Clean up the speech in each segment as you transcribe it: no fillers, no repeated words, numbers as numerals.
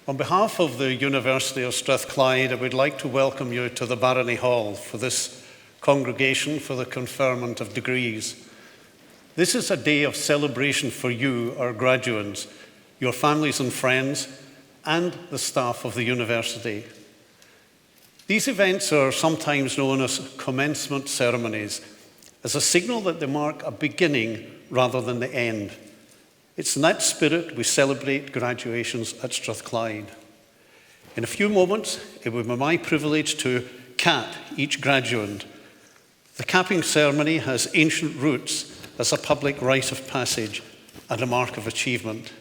On behalf of the University of Strathclyde, I would like to welcome you to the Barony Hall for this congregation for the conferment of degrees. This is a day of celebration for you, our graduates, your families and friends, and the staff of the university. These events are sometimes known as commencement ceremonies, as a signal that they mark a beginning rather than the end. It's in that spirit we celebrate graduations at Strathclyde. In a few moments, it will be my privilege to cap each graduate. The capping ceremony has ancient roots as a public rite of passage and a mark of achievement.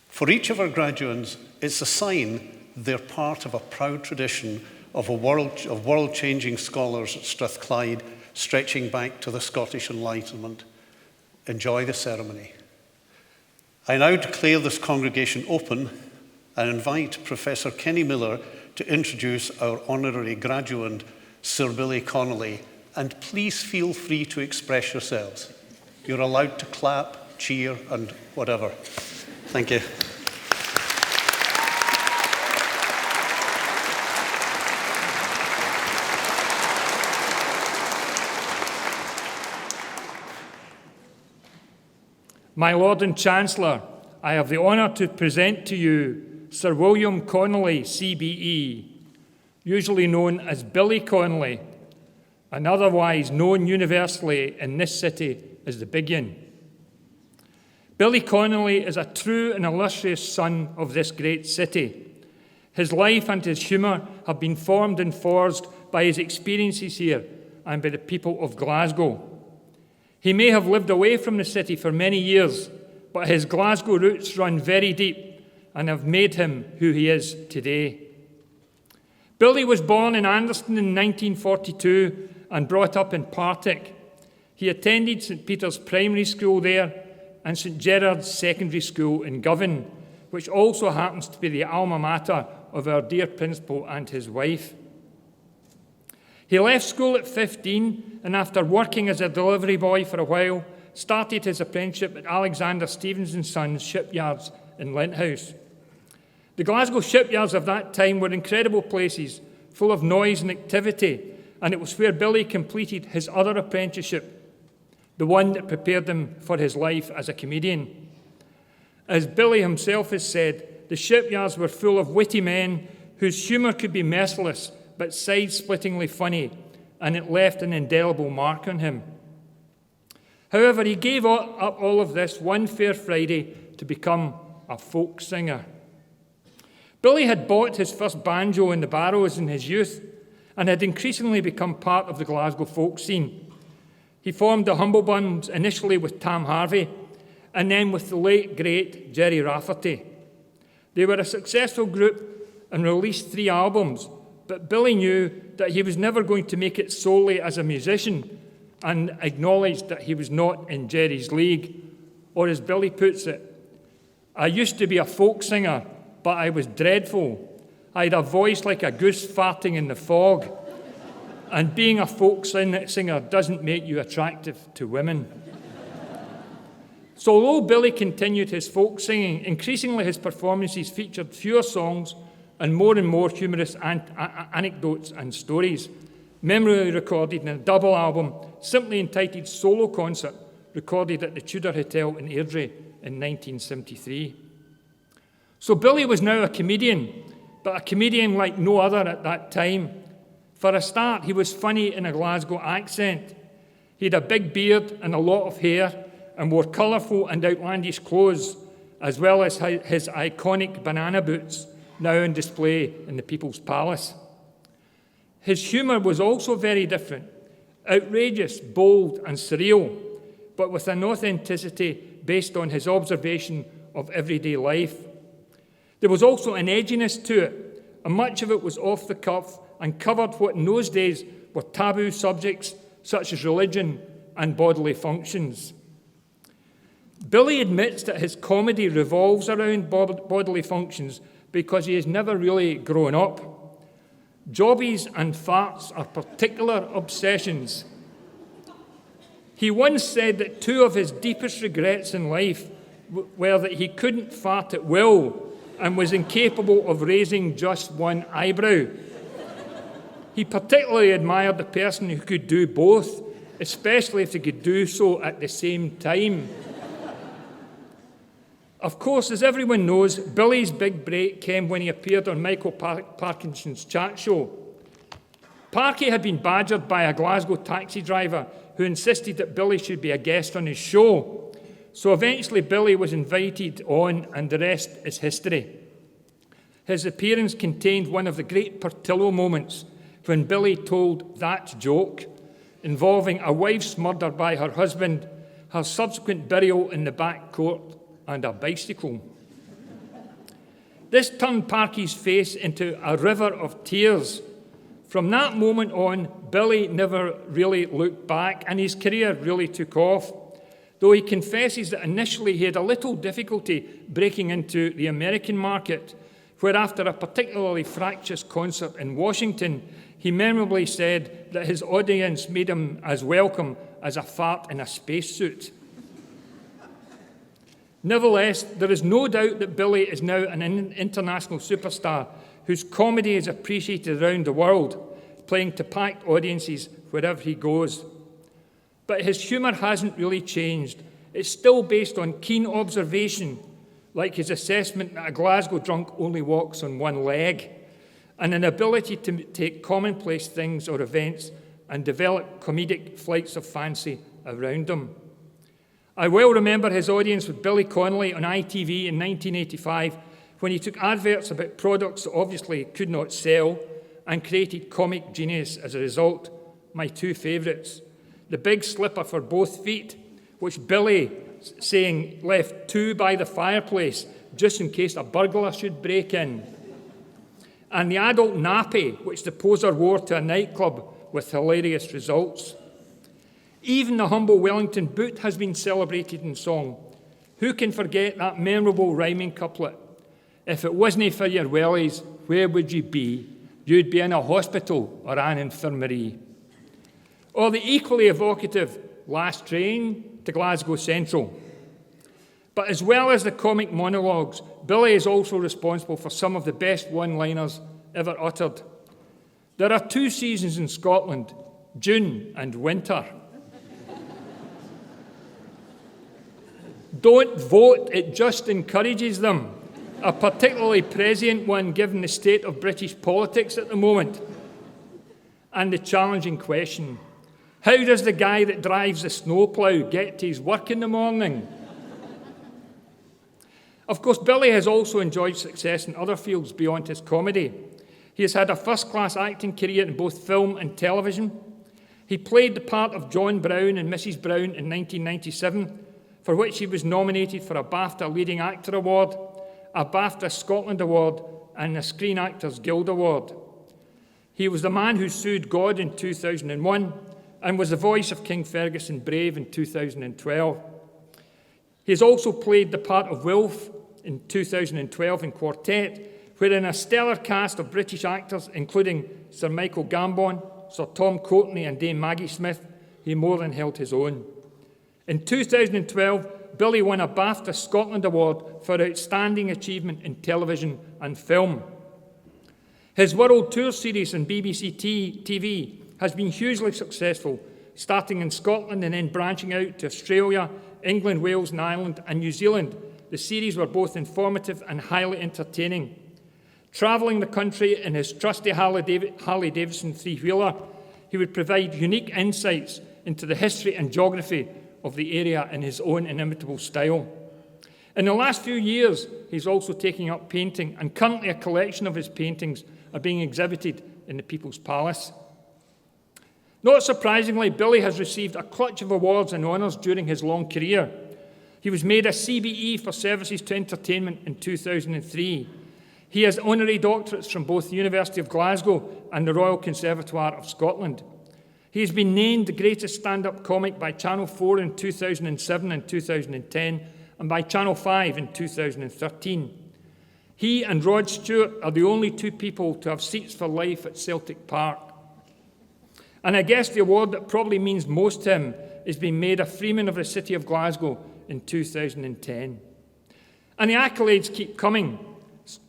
For each of our graduates, it's a sign they're part of a proud tradition of world-changing scholars at Strathclyde, stretching back to the Scottish Enlightenment. Enjoy the ceremony. I now declare this congregation open and invite Professor Kenny Miller to introduce our honorary graduate, Sir Billy Connolly, and please feel free to express yourselves. You're allowed to clap, cheer, and whatever. Thank you. My Lord and Chancellor, I have the honour to present to you Sir William Connolly, CBE, usually known as Billy Connolly, and otherwise known universally in this city as the Big Un. Billy Connolly is a true and illustrious son of this great city. His life and his humour have been formed and forged by his experiences here and by the people of Glasgow. He may have lived away from the city for many years, but his Glasgow roots run very deep and have made him who he is today. Billy was born in Anderston in 1942 and brought up in Partick. He attended St Peter's Primary School there and St Gerard's Secondary School in Govan, which also happens to be the alma mater of our dear principal and his wife. He left school at 15 and after working as a delivery boy for a while, started his apprenticeship at Alexander Stevens & Sons shipyards in Linthouse. The Glasgow shipyards of that time were incredible places, full of noise and activity, and it was where Billy completed his other apprenticeship, the one that prepared him for his life as a comedian. As Billy himself has said, the shipyards were full of witty men whose humour could be merciless but side-splittingly funny, and it left an indelible mark on him. However, he gave up all of this one fair Friday to become a folk singer. Billy had bought his first banjo in the Barrows in his youth and had increasingly become part of the Glasgow folk scene. He formed the Humblebuns initially with Tam Harvey and then with the late, great Jerry Rafferty. They were a successful group and released 3 albums, but Billy knew that he was never going to make it solely as a musician and acknowledged that he was not in Jerry's league. Or as Billy puts it, I used to be a folk singer, but I was dreadful. I had a voice like a goose farting in the fog. And being a folk singer doesn't make you attractive to women. So although Billy continued his folk singing, increasingly his performances featured fewer songs and more humorous anecdotes and stories, memorially recorded in a double album simply entitled Solo Concert, recorded at the Tudor Hotel in Airdrie in 1973. So Billy was now a comedian, but a comedian like no other at that time. For a start, he was funny in a Glasgow accent. He had a big beard and a lot of hair and wore colourful and outlandish clothes, as well as his iconic banana boots, now on display in the People's Palace. His humour was also very different, outrageous, bold and surreal, but with an authenticity based on his observation of everyday life. There was also an edginess to it, and much of it was off the cuff and covered what in those days were taboo subjects such as religion and bodily functions. Billy admits that his comedy revolves around bodily functions because he has never really grown up. Jobbies and farts are particular obsessions. He once said that 2 of his deepest regrets in life were that he couldn't fart at will and was incapable of raising just one eyebrow. He particularly admired the person who could do both, especially if they could do so at the same time. Of course, as everyone knows, Billy's big break came when he appeared on Michael Parkinson's chat show. Parky had been badgered by a Glasgow taxi driver who insisted that Billy should be a guest on his show. So eventually Billy was invited on, and the rest is history. His appearance contained one of the great Portillo moments when Billy told that joke involving a wife's murder by her husband, her subsequent burial in the back court, and a bicycle. This turned Parky's face into a river of tears. From that moment on, Billy never really looked back, and his career really took off, though he confesses that initially he had a little difficulty breaking into the American market, where after a particularly fractious concert in Washington, he memorably said that his audience made him as welcome as a fart in a spacesuit. Nevertheless, there is no doubt that Billy is now an international superstar whose comedy is appreciated around the world, playing to packed audiences wherever he goes. But his humour hasn't really changed. It's still based on keen observation, like his assessment that a Glasgow drunk only walks on one leg, and an ability to take commonplace things or events and develop comedic flights of fancy around them. I well remember his audience with Billy Connolly on ITV in 1985 when he took adverts about products that obviously could not sell and created comic genius as a result. My two favourites: the big slipper for both feet, which Billy, saying, left two by the fireplace just in case a burglar should break in, and the adult nappy, which the poser wore to a nightclub with hilarious results. Even the humble Wellington boot has been celebrated in song. Who can forget that memorable rhyming couplet? If it wasn't for your wellies, where would you be? You'd be in a hospital or an infirmary. Or the equally evocative last train to Glasgow Central. But as well as the comic monologues, Billy is also responsible for some of the best one-liners ever uttered. There are two seasons in Scotland, June and winter. Don't vote, it just encourages them. A particularly prescient one given the state of British politics at the moment. And the challenging question: how does the guy that drives the snowplough get to his work in the morning? Of course, Billy has also enjoyed success in other fields beyond his comedy. He has had a first-class acting career in both film and television. He played the part of John Brown in Mrs. Brown in 1997, for which he was nominated for a BAFTA Leading Actor Award, a BAFTA Scotland Award, and a Screen Actors Guild Award. He was the man who sued God in 2001 and was the voice of King Ferguson Brave in 2012. He has also played the part of Wilf in 2012 in Quartet, where in a stellar cast of British actors, including Sir Michael Gambon, Sir Tom Courtenay and Dame Maggie Smith, he more than held his own. In 2012, Billy won a BAFTA Scotland Award for outstanding achievement in television and film. His World Tour series on BBC TV has been hugely successful, starting in Scotland and then branching out to Australia, England, Wales and Ireland and New Zealand. The series were both informative and highly entertaining. Travelling the country in his trusty Harley-Davidson three-wheeler, he would provide unique insights into the history and geography of the area in his own inimitable style. In the last few years, he's also taking up painting, and currently a collection of his paintings are being exhibited in the People's Palace. Not surprisingly, Billy has received a clutch of awards and honours during his long career. He was made a CBE for services to entertainment in 2003. He has honorary doctorates from both the University of Glasgow and the Royal Conservatoire of Scotland. He has been named the greatest stand-up comic by Channel 4 in 2007 and 2010, and by Channel 5 in 2013. He and Rod Stewart are the only two people to have seats for life at Celtic Park. And I guess the award that probably means most to him is being made a Freeman of the City of Glasgow in 2010. And the accolades keep coming.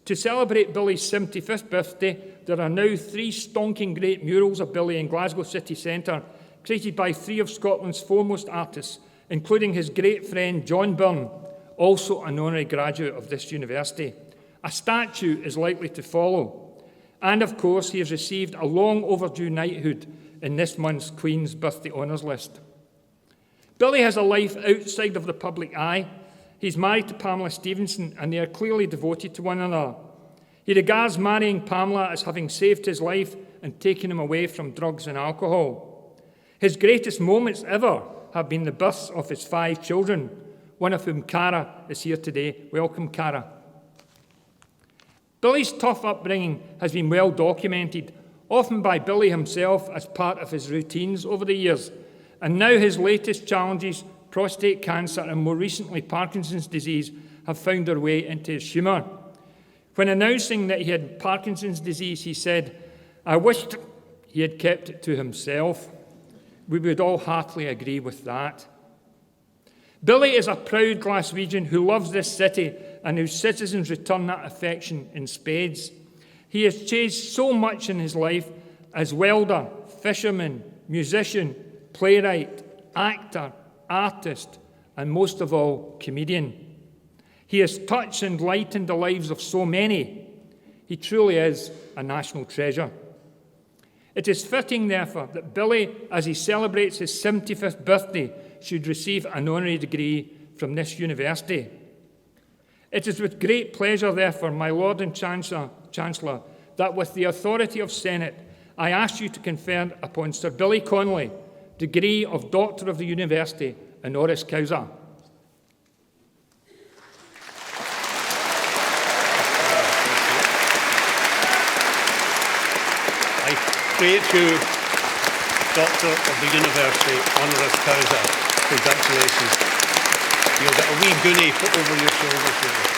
To celebrate Billy's 75th birthday, there are now 3 stonking great murals of Billy in Glasgow city centre, created by 3 of Scotland's foremost artists, including his great friend John Byrne, also an honorary graduate of this university. A statue is likely to follow. And of course, he has received a long overdue knighthood in this month's Queen's Birthday Honours list. Billy has a life outside of the public eye. He's married to Pamela Stevenson, and they are clearly devoted to one another. He regards marrying Pamela as having saved his life and taken him away from drugs and alcohol. His greatest moments ever have been the births of his 5 children, one of whom, Cara, is here today. Welcome, Cara. Billy's tough upbringing has been well documented, often by Billy himself as part of his routines over the years, and now his latest challenges, prostate cancer and more recently Parkinson's disease, have found their way into his humour. When announcing that he had Parkinson's disease, he said, "I wished he had kept it to himself." We would all heartily agree with that. Billy is a proud Glaswegian who loves this city and whose citizens return that affection in spades. He has chased so much in his life as welder, fisherman, musician, playwright, actor, artist, and most of all, comedian. He has touched and lightened the lives of so many. He truly is a national treasure. It is fitting, therefore, that Billy, as he celebrates his 75th birthday, should receive an honorary degree from this university. It is with great pleasure, therefore, my Lord and Chancellor, that with the authority of Senate, I ask you to confer upon Sir Billy Connolly degree of Doctor of the University honoris causa. I create you Doctor of the University honoris causa. Congratulations. You'll get a wee goonie put over your shoulder here.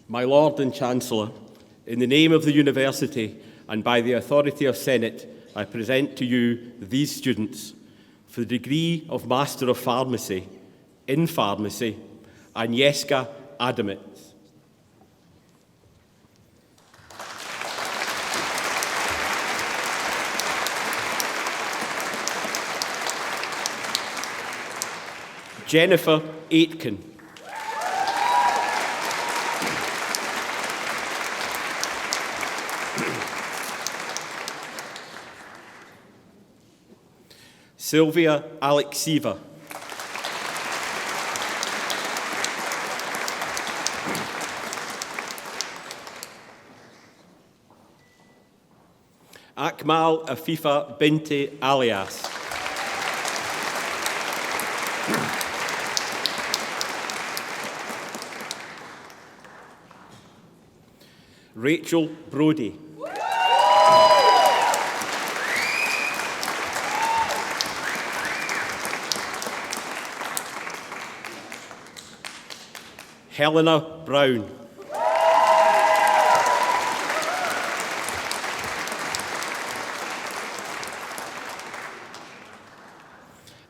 My Lord and Chancellor, in the name of the University and by the authority of Senate, I present to you these students for the degree of Master of Pharmacy in Pharmacy, Agnieszka Adamec. Jennifer Aitken. Sylvia Alexieva. Akmal Afifa Binti Alias. Rachel Brodie. Helena Brown.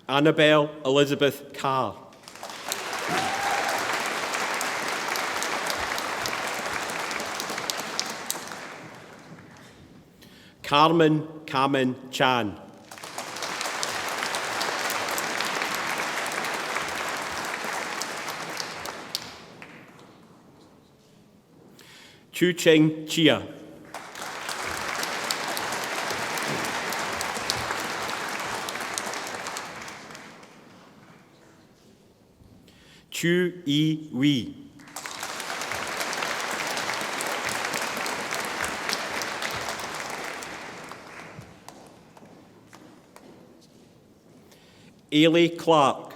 Annabelle Elizabeth Carr. Carmen Kamen Chan. Chu Ching Chia. Chu Yi Wee. Ailey Clark.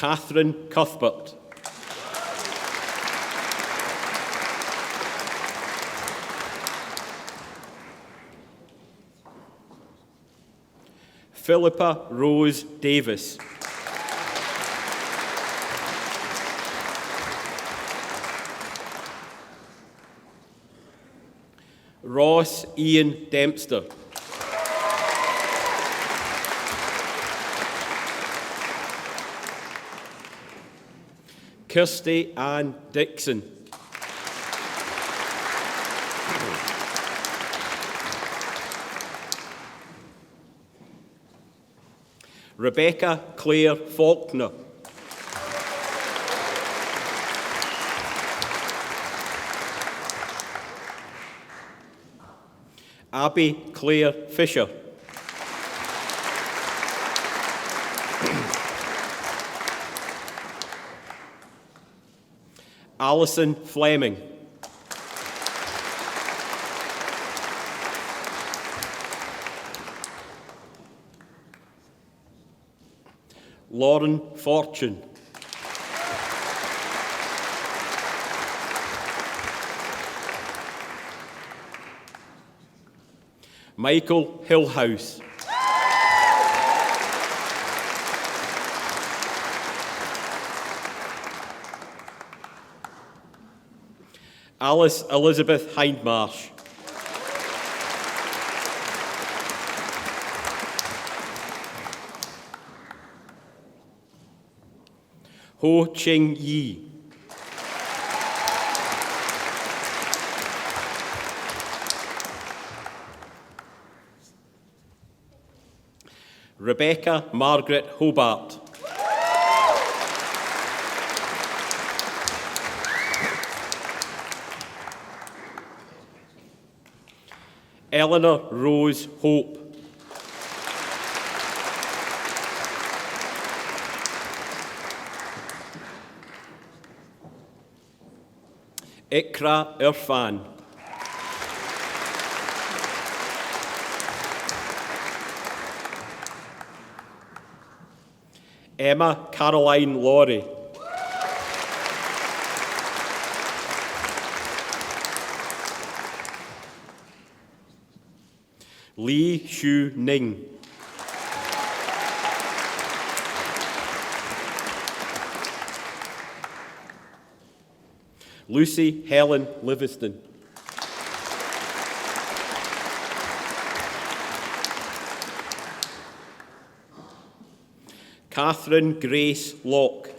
Catherine Cuthbert. Philippa Rose Davis. Ross Ian Dempster. Kirsty Ann Dixon. Rebecca Claire Faulkner. Abby Claire Fisher. Alison Fleming. Lauren Fortune. Michael Hillhouse. Alice Elizabeth Hindmarsh. Ho Ching Yi. Rebecca Margaret Hobart. Eleanor Rose Hope. Ikra Irfan. Emma Caroline Laurie. Lee Shu Ning. Lucy Helen Livingston. Catherine Grace Locke.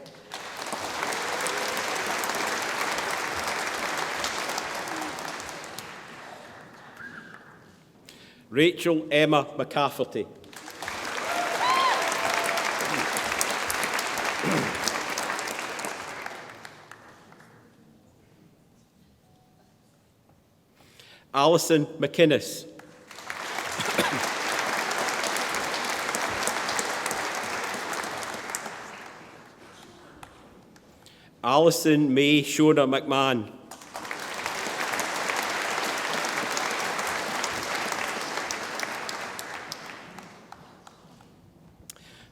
Rachel Emma McCafferty. Alison McInnes. Alison May Shona McMahon.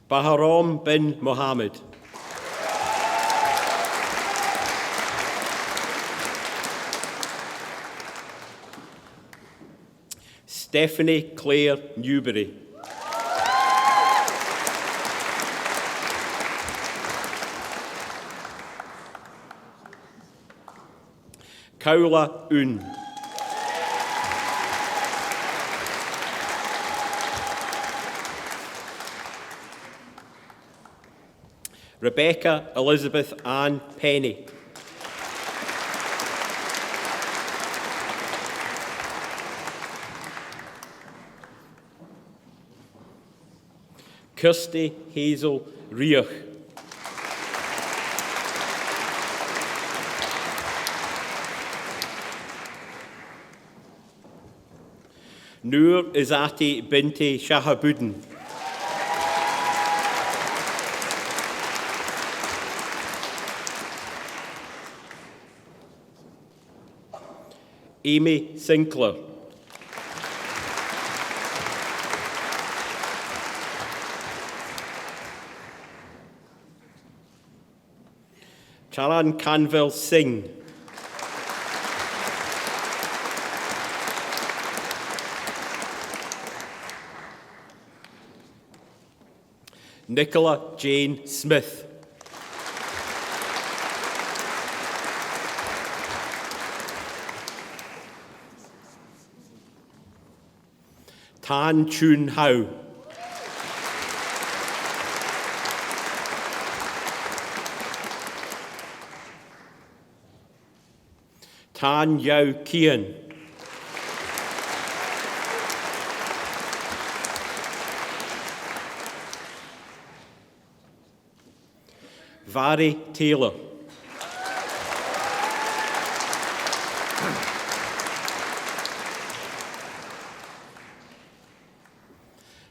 Baharam bin Mohammed. Stephanie Claire Newberry. Kaula Un. Rebecca Elizabeth Ann Penny. Kirsty Hazel Riach. Noor Izati Binti Shahabuddin. Amy Sinclair. Charan Kanvel Singh. Nicola Jane Smith. Tan Chun Hao. Tan Yao Kian. Vari Taylor.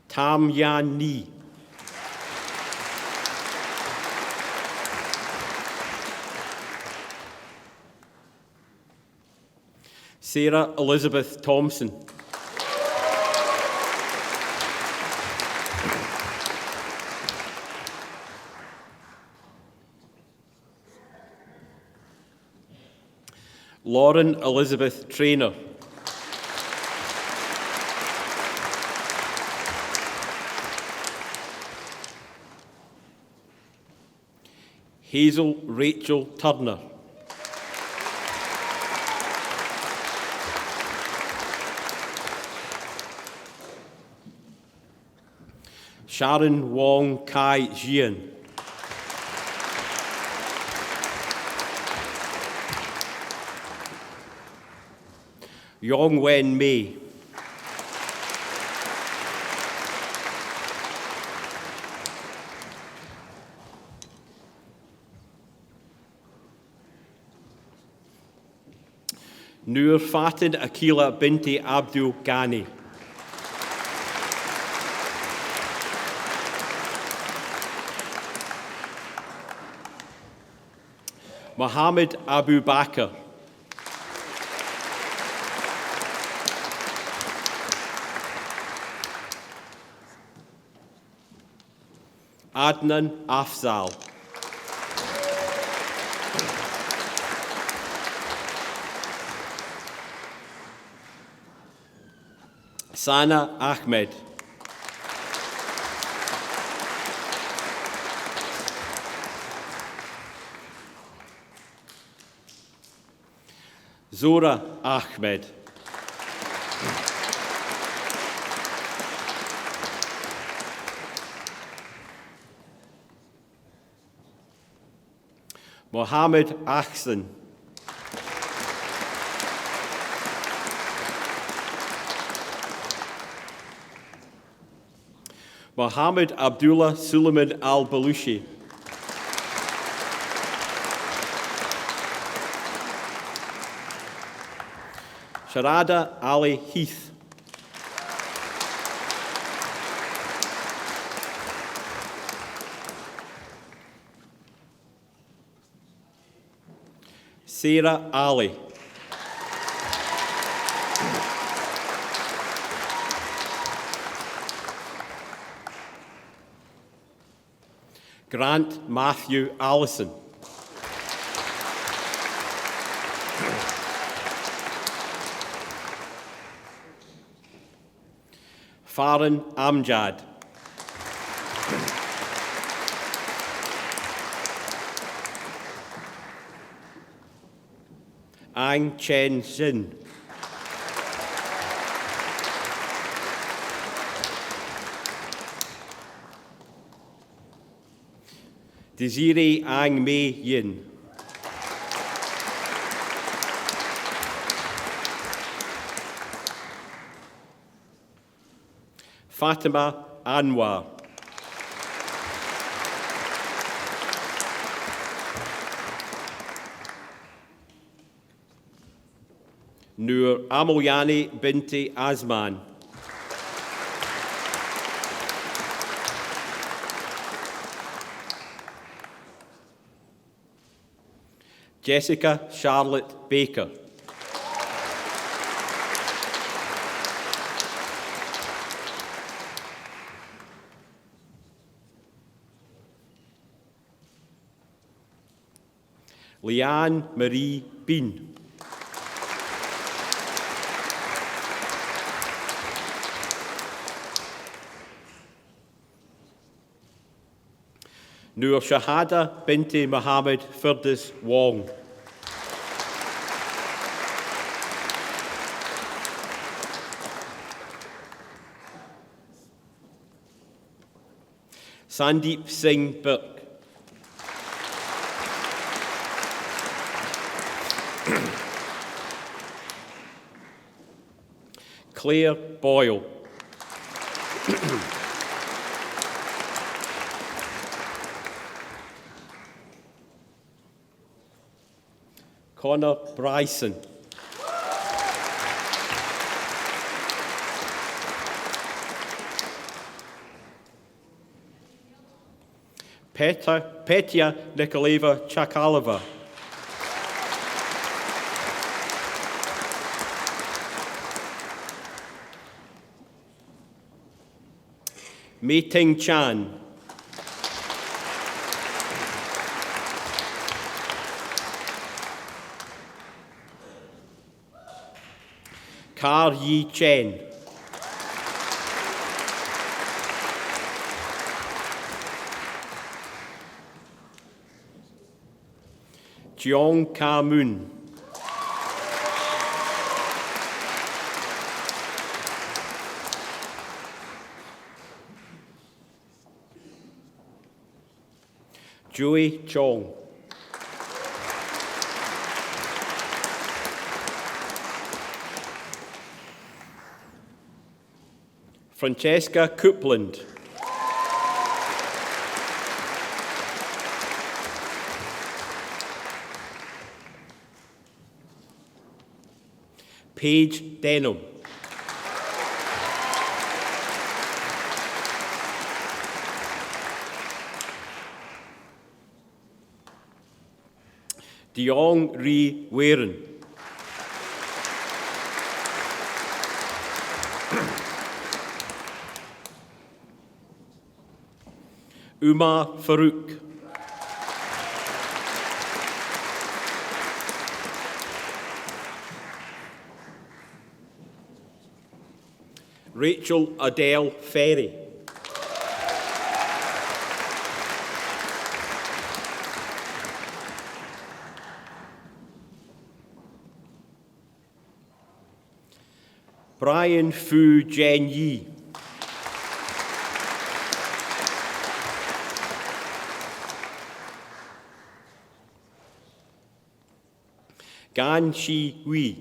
Tam Yan Ni. Sarah Elizabeth Thompson. Lauren Elizabeth Traynor. Hazel Rachel Turner. Sharon Wong Kai Jian. Yong Wen Mei. Noor Fatin Akila Binti Abdul Ghani. Mohammed Abu Bakr. Adnan Afzal. Sana Ahmed. Zora Ahmed. Mohammed Ahsan. Mohammed Abdullah Suleiman Al-Balushi. Sharada Ali Heath. Sarah Ali. Grant Matthew Allison. Farhan Amjad. Ang Chen Xin. Desiree Ang Mei Yin. Fatima Anwar. Nur Amoyani Binti Azman. Jessica Charlotte Baker. Leanne Marie Bean. Nur Shahada Binti Mohammed Firdis Wong. Sandeep Singh Burke. Claire Boyle. Connor Bryson. Petya Nikoleva Chakalova. Mei Ting Chan. Kar Yi Chen. Jeong Ka Moon. Joey Chong. Francesca Coupland. Paige Denham. Deong Ree Waren. Umar Farouk. Rachel Adele Ferry. Brian Fu Jen Yi. Gan Shi Wei.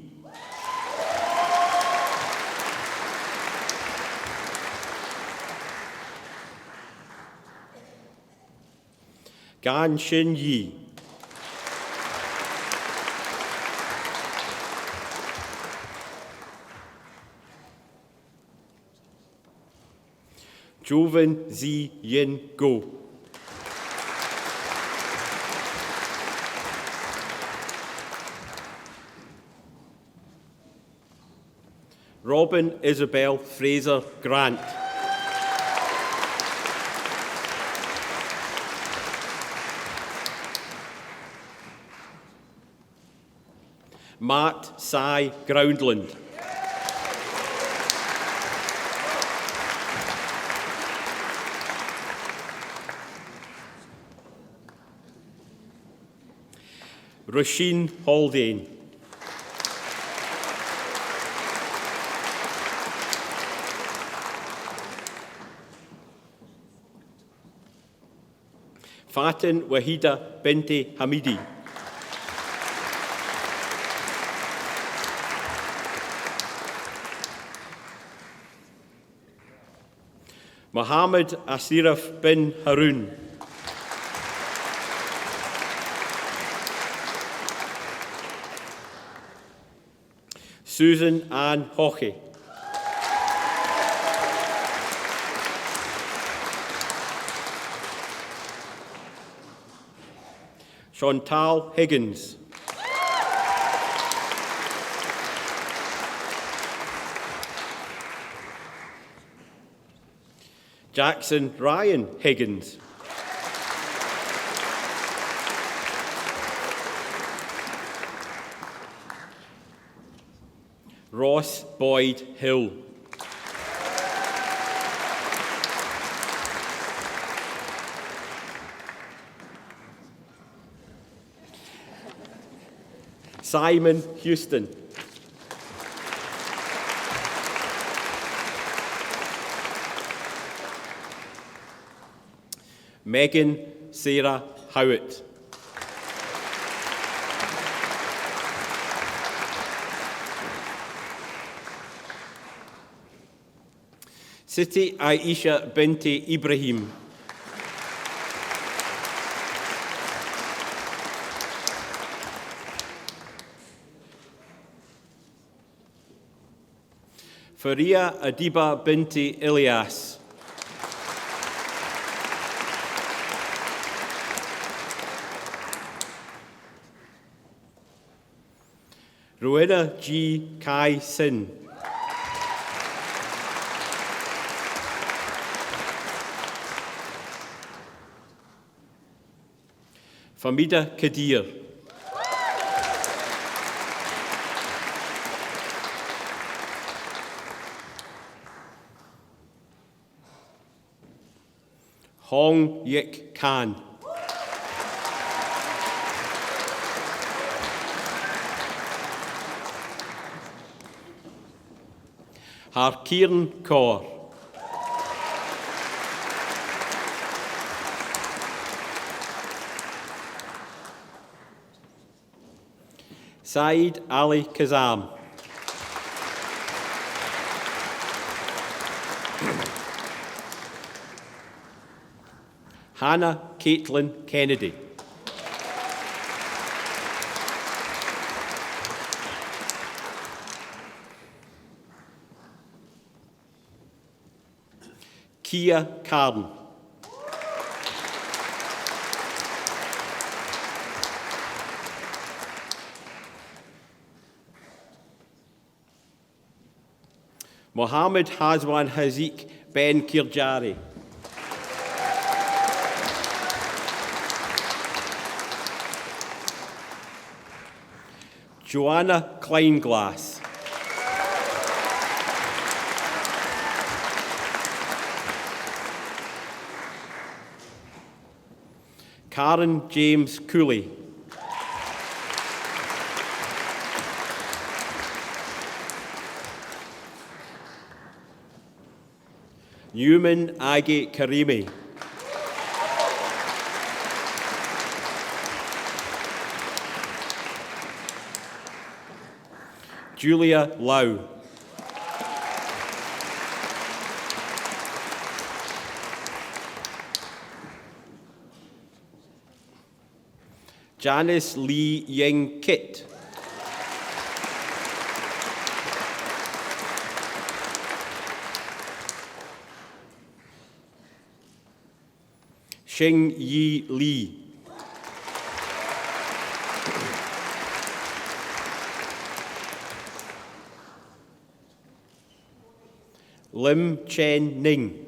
Gan Shin Yi. Joven Zi Yin Go. Robin Isabel Fraser Grant. Matt Sai Groundland. Rasheen Haldane. Fatin Wahida Binti Hamidi. Mohammed Asiraf bin Haroun. Susan Ann Hockey. Chantal Higgins. Jackson Ryan Higgins. Ross Boyd Hill. Simon Houston. Megan Sarah Howitt. Siti Aisha Binti Ibrahim. Faria Adiba Binti Ilyas. Rowena G. Kai Sin. Famida Kadir. Hong Yik Khan. Harkiran Kaur. Saeed Ali Kazam. Hannah Caitlin Kennedy. Kia Carden. Mohammed Hazwan Hazik Ben Kirjari. Joanna Kleinglass. Karen James Cooley. Newman Agi Karimi. Julia Lau. Janice Lee Ying Kit. Xing Yi Li. Lim Chen Ning.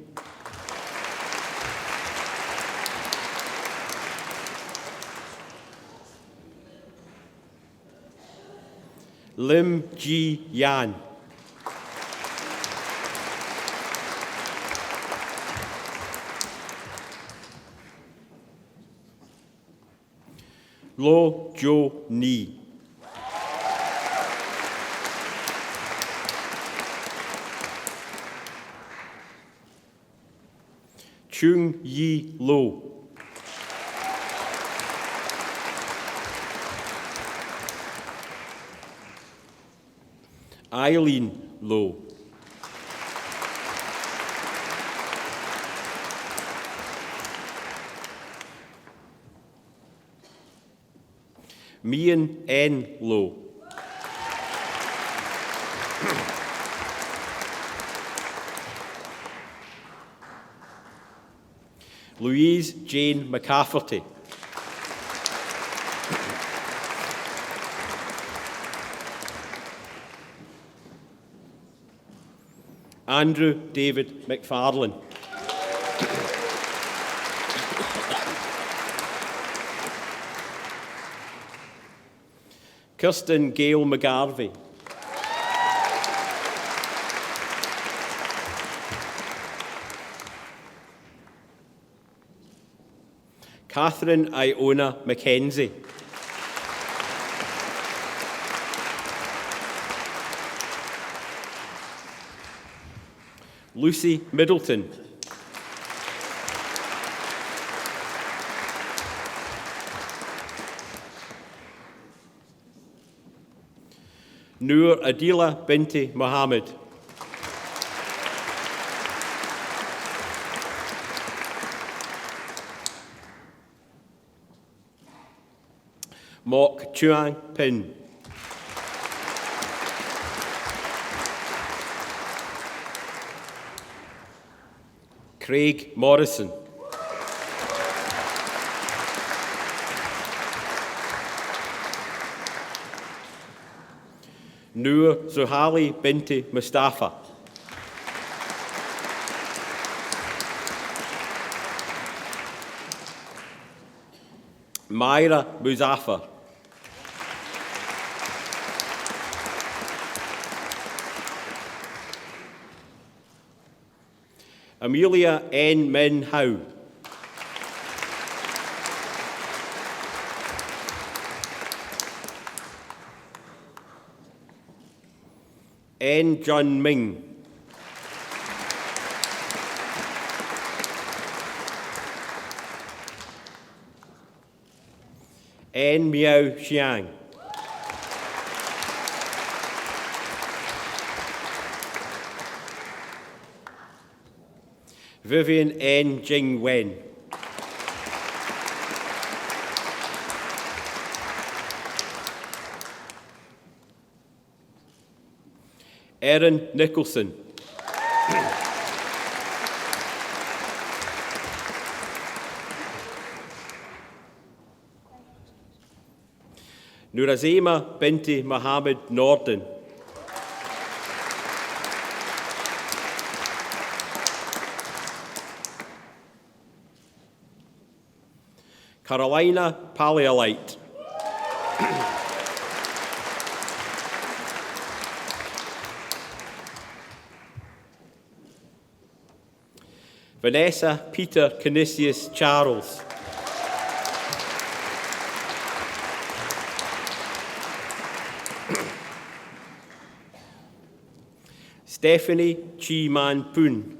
Lim Ji Yan. Lo Jo Ni. Chung Yi Lo. Eileen Lo. Mian N. Lo. Louise Jane McCafferty. Andrew David McFarlane. Kirsten Gail McGarvey. Catherine Iona Mackenzie. Lucy Middleton. Noor Adila Binti Mohammed. Mok Chuang Pin. Craig Morrison. Noor Zuhali Binti Mustafa. Myra Muzaffar. Amelia N. Min Howe. N. Jun Ming. N. Miao Xiang. Vivian N. Jing Wen. Erin Nicholson. Nurazima Binti Mohammed Norden. Carolina Paleolite. Vanessa Peter Canisius Charles. Stephanie Chi Man Poon.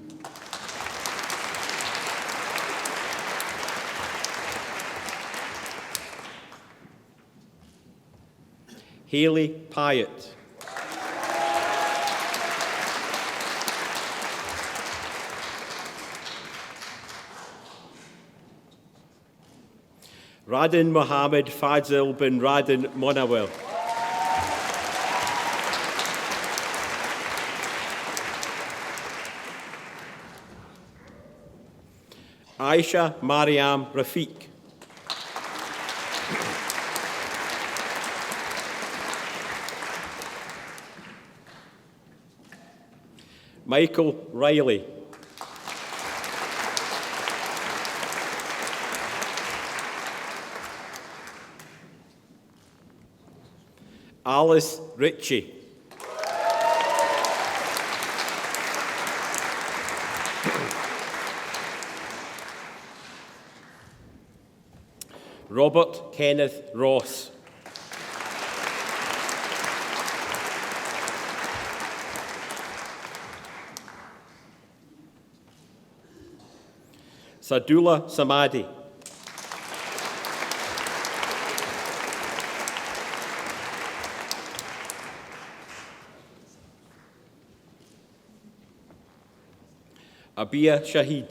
Haley Pyatt. Radin Mohammed Fadzil bin Radin Monawel. Aisha Mariam Rafiq. Michael Riley. Alice Ritchie. Robert Kenneth Ross. Sadullah Samadi. Abia Shahid.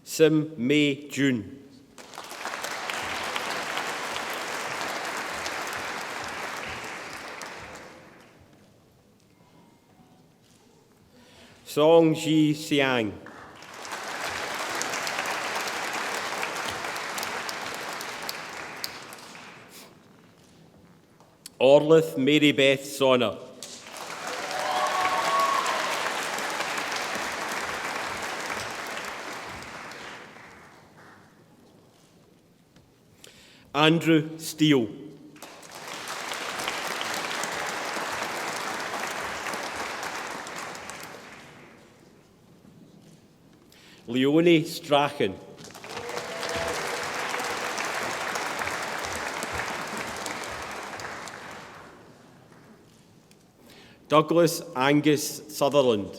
Sim May June. Song Ji Siang. Orlith Mary Beth Sonner. Andrew Steele. Leonie Strachan. Douglas Angus Sutherland.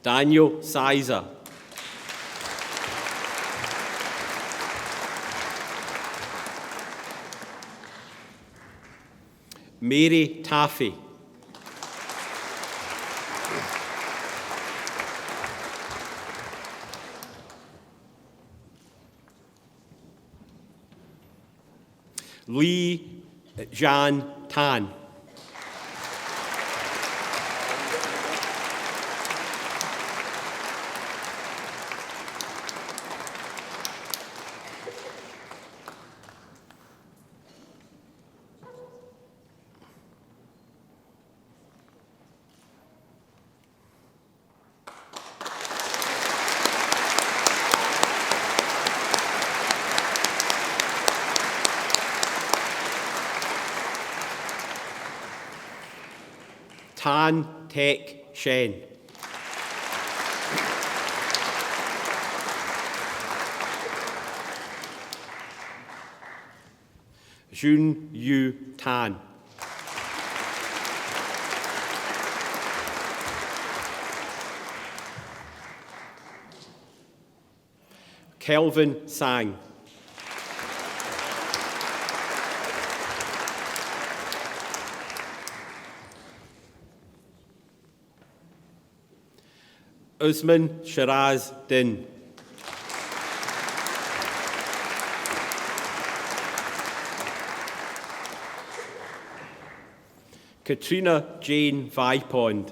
Daniel Sizer. Mary Taffy. Lee Jan Tan. Tan Tek Shen. Jun Yu Tan. Kelvin Sang. Usman Shiraz Din. Katrina Jane Vipond.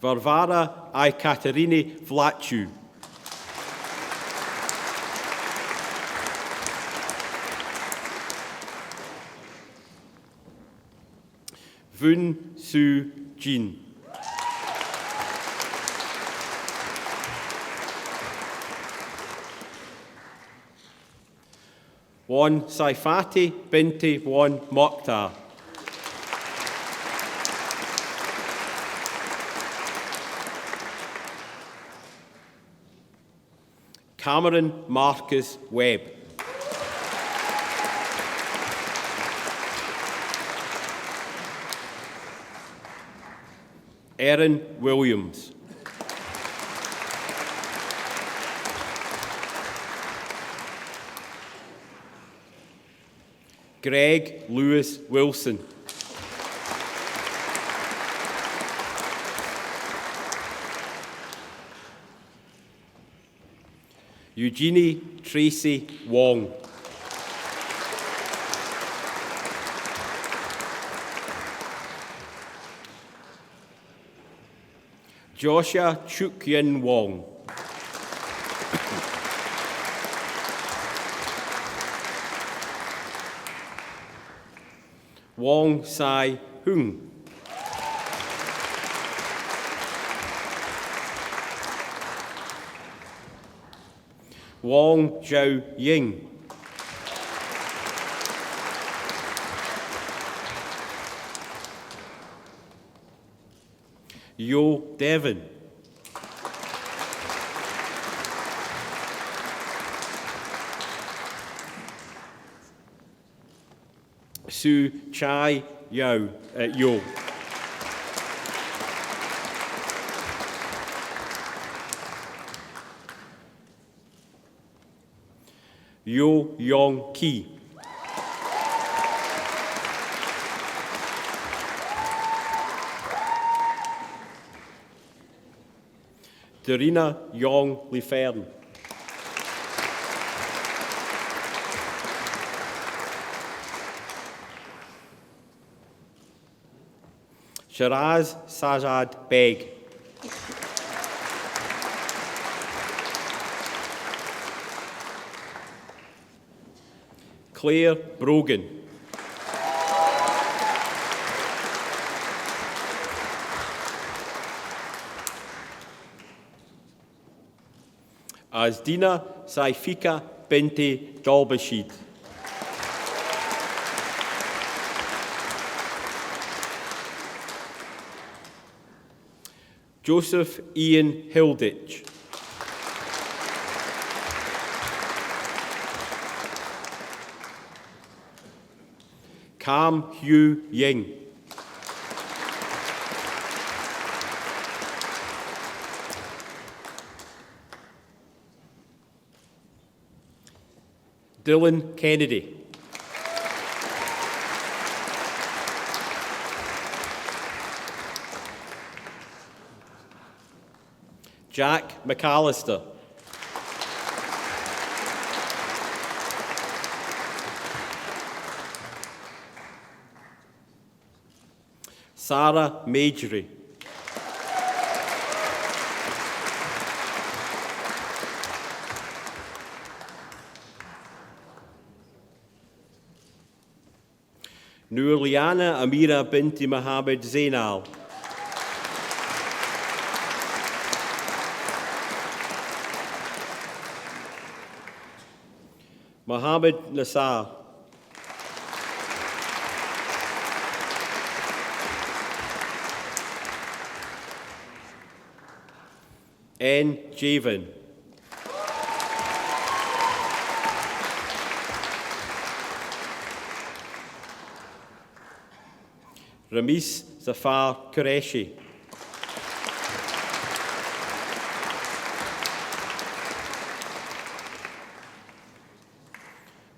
Varvara Ekaterini Vlachu. Vun Su Jin. Wan Saifati Binti Wan Mokhtar. Cameron Marcus Webb. Erin Williams. Greg Lewis Wilson. Eugenie Tracy Wong. Joshua Chuk-Yin Wong. Wong Sai Hung. Wong Zhao Ying. Yo Devon. Su Chai Yo. Yo. Yo Yong Ki. Dorina Yong Lefern. Shiraz Sajad Beg. Claire Brogan. Azdina Saifika Binti Dalbashid. Joseph Ian Hilditch. Cam Hugh Ying. Dylan Kennedy. Jack McAllister. Sarah Majory. Noorliana Amira Binti Mohammed Zainal. Mohammed Nassar. N. Javan. Ramis Zafar Qureshi.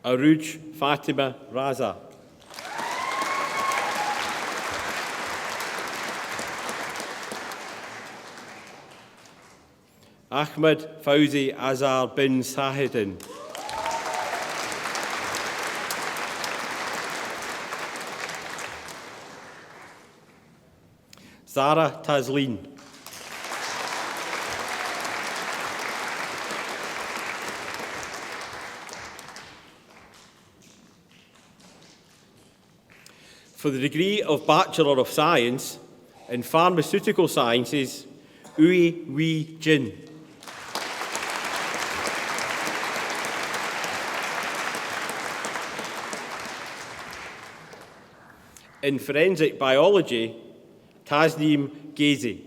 Aruj Fatima Raza. Ahmed Fauzi Azar bin Sahidin. Zara Tazleen. For the degree of Bachelor of Science in Pharmaceutical Sciences, Ui Wee Jin. In Forensic Biology, Tasneem Ghazi.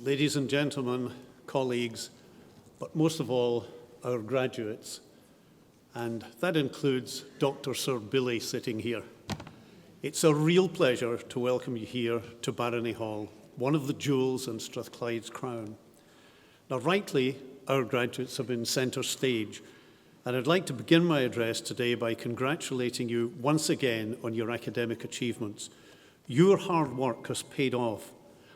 Ladies and gentlemen, colleagues, but most of all, our graduates, and that includes Dr. Sir Billy sitting here. It's a real pleasure to welcome you here to Barony Hall, one of the jewels in Strathclyde's crown. Now, rightly, our graduates have been centre stage, and I'd like to begin my address today by congratulating you once again on your academic achievements. Your hard work has paid off,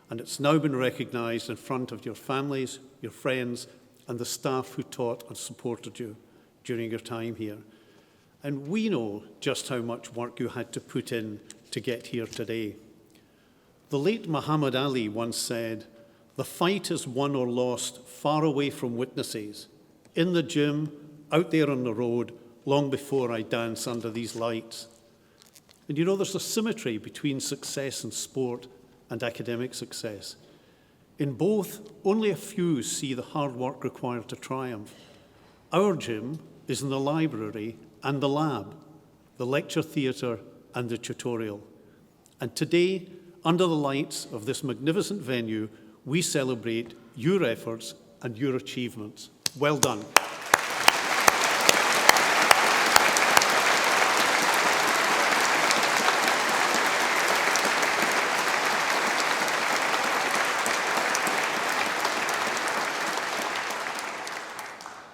and it's now been recognised in front of your families, your friends, and the staff who taught and supported you during your time here. And we know just how much work you had to put in to get here today. The late Muhammad Ali once said, "The fight is won or lost far away from witnesses, in the gym, out there on the road, long before I dance under these lights. And you know, there's a symmetry between success in sport and academic success. In both, only a few see the hard work required to triumph. Our gym is in the library and the lab, the lecture theatre and the tutorial. And today, under the lights of this magnificent venue, we celebrate your efforts and your achievements. Well done.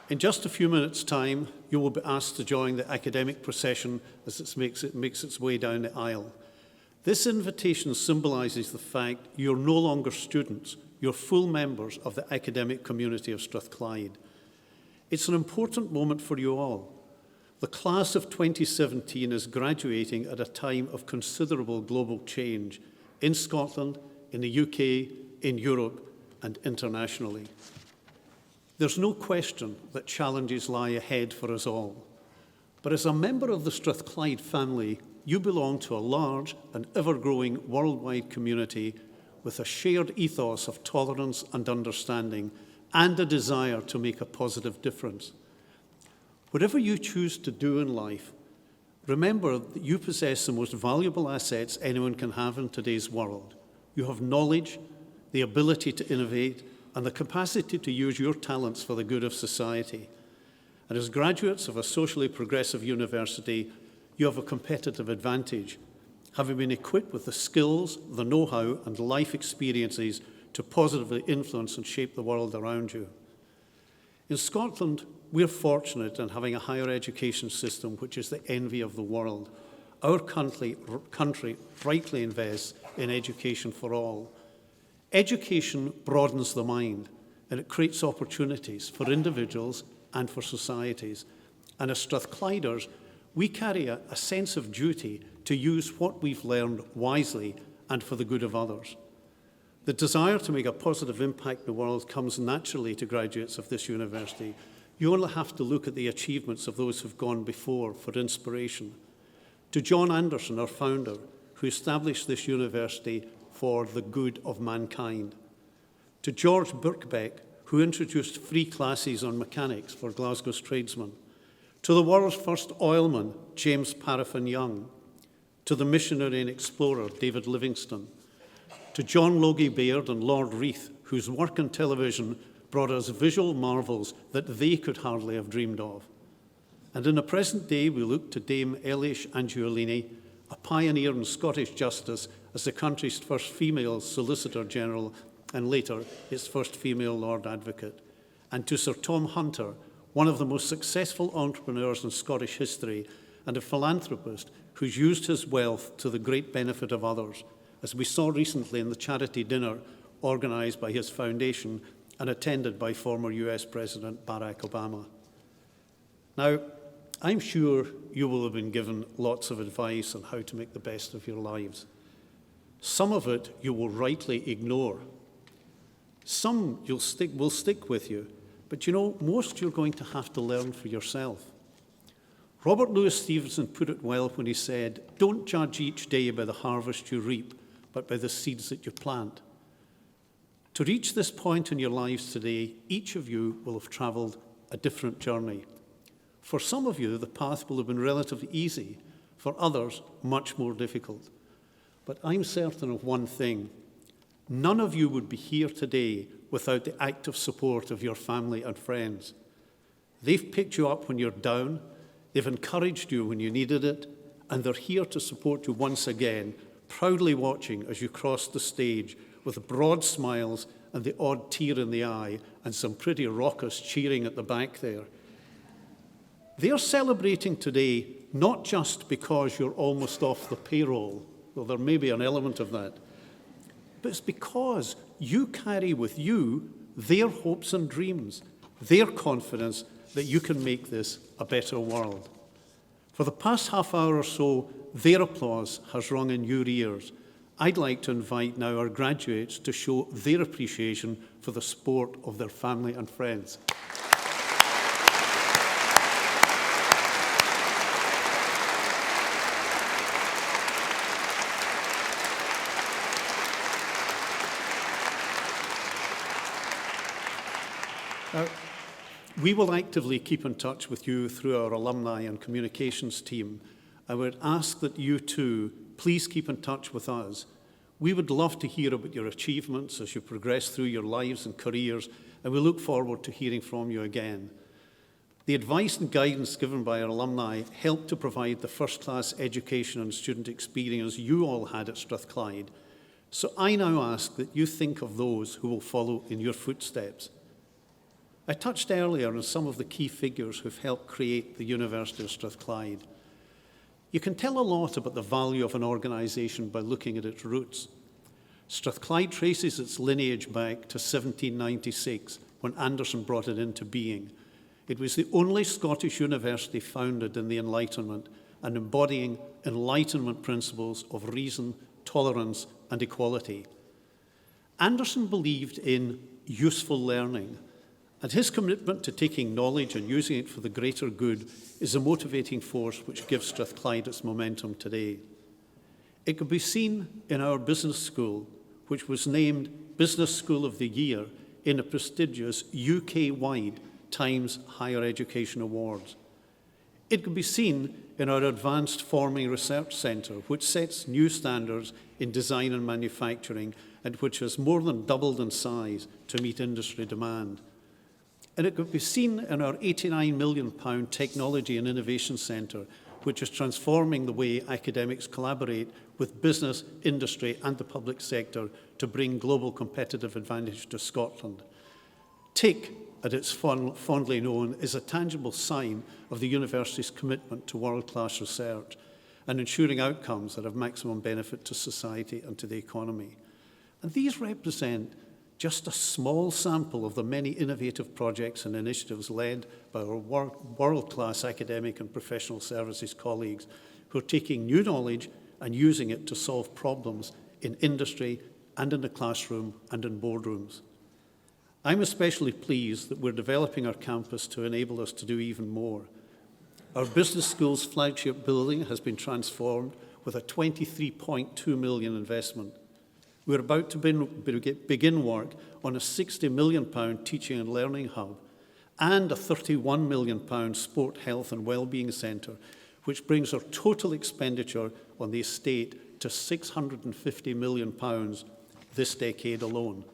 In just a few minutes' time, you will be asked to join the academic procession as it makes its way down the aisle. This invitation symbolises the fact you're no longer students, you're full members of the academic community of Strathclyde. It's an important moment for you all. The class of 2017 is graduating at a time of considerable global change in Scotland, in the UK, in Europe, and internationally. There's no question that challenges lie ahead for us all. But as a member of the Strathclyde family, you belong to a large and ever-growing worldwide community with a shared ethos of tolerance and understanding and a desire to make a positive difference. Whatever you choose to do in life, remember that you possess the most valuable assets anyone can have in today's world. You have knowledge, the ability to innovate, and the capacity to use your talents for the good of society. And as graduates of a socially progressive university, you have a competitive advantage, having been equipped with the skills, the know-how, and life experiences to positively influence and shape the world around you. In Scotland, we're fortunate in having a higher education system which is the envy of the world. Our country rightly invests in education for all. Education broadens the mind, and it creates opportunities for individuals and for societies. And as Strathclyders, we carry a sense of duty to use what we've learned wisely and for the good of others. The desire to make a positive impact in the world comes naturally to graduates of this university. You only have to look at the achievements of those who've gone before for inspiration. To John Anderson, our founder, who established this university for the good of mankind. To George Birkbeck, who introduced free classes on mechanics for Glasgow's tradesmen. To the world's first oilman, James Paraffin Young. To the missionary and explorer, David Livingstone. To John Logie Baird and Lord Reith, whose work in television brought us visual marvels that they could hardly have dreamed of. And in the present day, we look to Dame Elish Angiolini, a pioneer in Scottish justice as the country's first female Solicitor General and later its first female Lord Advocate. And to Sir Tom Hunter, one of the most successful entrepreneurs in Scottish history and a philanthropist who's used his wealth to the great benefit of others, as we saw recently in the charity dinner organised by his foundation and attended by former US President Barack Obama. Now, I'm sure you will have been given lots of advice on how to make the best of your lives. Some of it you will rightly ignore. Some will stick with you, but you know, most you're going to have to learn for yourself. Robert Louis Stevenson put it well when he said, "Don't judge each day by the harvest you reap, but by the seeds that you plant." To reach this point in your lives today, each of you will have travelled a different journey. For some of you, the path will have been relatively easy. For others, much more difficult. But I'm certain of one thing. None of you would be here today without the active support of your family and friends. They've picked you up when you're down, they've encouraged you when you needed it, and they're here to support you once again, proudly watching as you cross the stage with broad smiles and the odd tear in the eye and some pretty raucous cheering at the back there. They're celebrating today not just because you're almost off the payroll, though there may be an element of that, but it's because you carry with you their hopes and dreams, their confidence that you can make this a better world. For the past half hour or so, their applause has rung in your ears. I'd like to invite now our graduates to show their appreciation for the support of their family and friends. We will actively keep in touch with you through our alumni and communications team. I would ask that you too, please keep in touch with us. We would love to hear about your achievements as you progress through your lives and careers, and we look forward to hearing from you again. The advice and guidance given by our alumni helped to provide the first-class education and student experience you all had at Strathclyde. So I now ask that you think of those who will follow in your footsteps. I touched earlier on some of the key figures who've helped create the University of Strathclyde. You can tell a lot about the value of an organisation by looking at its roots. Strathclyde traces its lineage back to 1796, when Anderson brought it into being. It was the only Scottish university founded in the Enlightenment and embodying Enlightenment principles of reason, tolerance, and equality. Anderson believed in useful learning, and his commitment to taking knowledge and using it for the greater good is a motivating force which gives Strathclyde its momentum today. It can be seen in our business school, which was named Business School of the Year in a prestigious UK-wide Times Higher Education Awards. It can be seen in our Advanced Forming Research Centre, which sets new standards in design and manufacturing and which has more than doubled in size to meet industry demand. And it could be seen in our £89 million Technology and Innovation Centre, which is transforming the way academics collaborate with business, industry and the public sector to bring global competitive advantage to Scotland. TIC, as it's fondly known, is a tangible sign of the university's commitment to world-class research and ensuring outcomes that have maximum benefit to society and to the economy. And these represent just a small sample of the many innovative projects and initiatives led by our world-class academic and professional services colleagues who are taking new knowledge and using it to solve problems in industry and in the classroom and in boardrooms. I'm especially pleased that we're developing our campus to enable us to do even more. Our business school's flagship building has been transformed with a £23.2 million investment. We're about to begin work on a £60 million teaching and learning hub and a £31 million sport, health and wellbeing centre, which brings our total expenditure on the estate to £650 million this decade alone.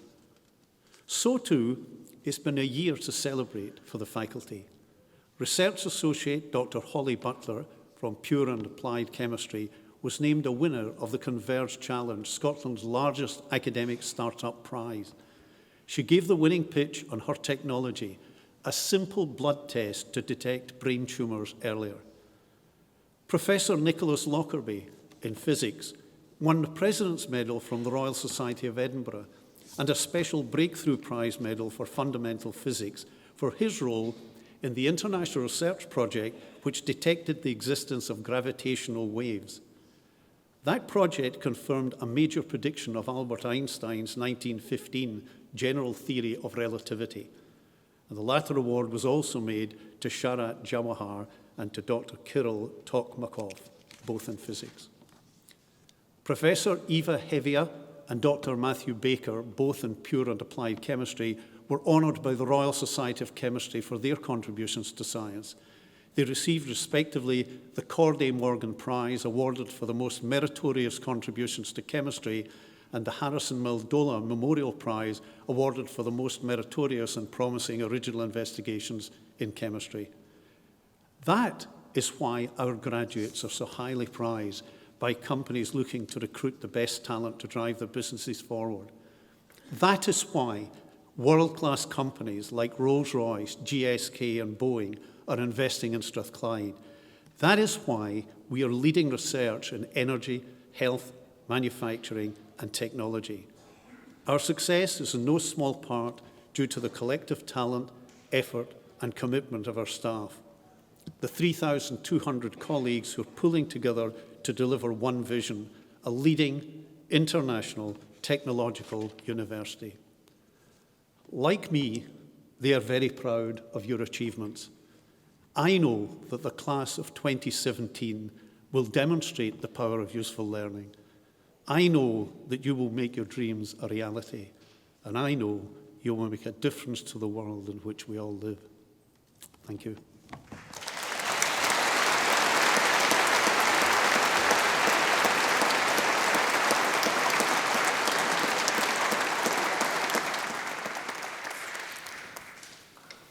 So too, it's been a year to celebrate for the faculty. Research Associate Dr. Holly Butler from Pure and Applied Chemistry was named a winner of the Converge Challenge, Scotland's largest academic startup prize. She gave the winning pitch on her technology, a simple blood test to detect brain tumours earlier. Professor Nicholas Lockerbie in physics won the President's Medal from the Royal Society of Edinburgh and a special Breakthrough Prize Medal for fundamental physics for his role in the international research project which detected the existence of gravitational waves. That project confirmed a major prediction of Albert Einstein's 1915 general theory of relativity. And the latter award was also made to Sharat Jawahar and to Dr. Kirill Tokmakov, both in physics. Professor Eva Hevia and Dr. Matthew Baker, both in Pure and Applied Chemistry, were honoured by the Royal Society of Chemistry for their contributions to science. They received respectively the Corday Morgan Prize, awarded for the most meritorious contributions to chemistry, and the Harrison Maldola Memorial Prize, awarded for the most meritorious and promising original investigations in chemistry. That is why our graduates are so highly prized by companies looking to recruit the best talent to drive their businesses forward. That is why world-class companies like Rolls-Royce, GSK and Boeing are investing in Strathclyde. That is why we are leading research in energy, health, manufacturing and technology. Our success is in no small part due to the collective talent, effort and commitment of our staff. The 3,200 colleagues who are pulling together to deliver one vision, a leading international technological university. Like me, they are very proud of your achievements. I know that the class of 2017 will demonstrate the power of useful learning. I know that you will make your dreams a reality, and I know you will make a difference to the world in which we all live. Thank you.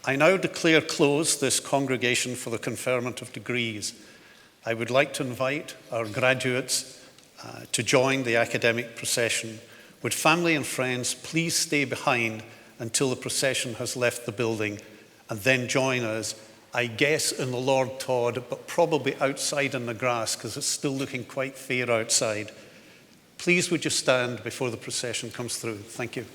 I now declare closed this congregation for the conferment of degrees. I would like to invite our graduates to join the academic procession. Would family and friends please stay behind until the procession has left the building and then join us, I guess in the Lord Todd, but probably outside in the grass because it's still looking quite fair outside. Please would you stand before the procession comes through. Thank you.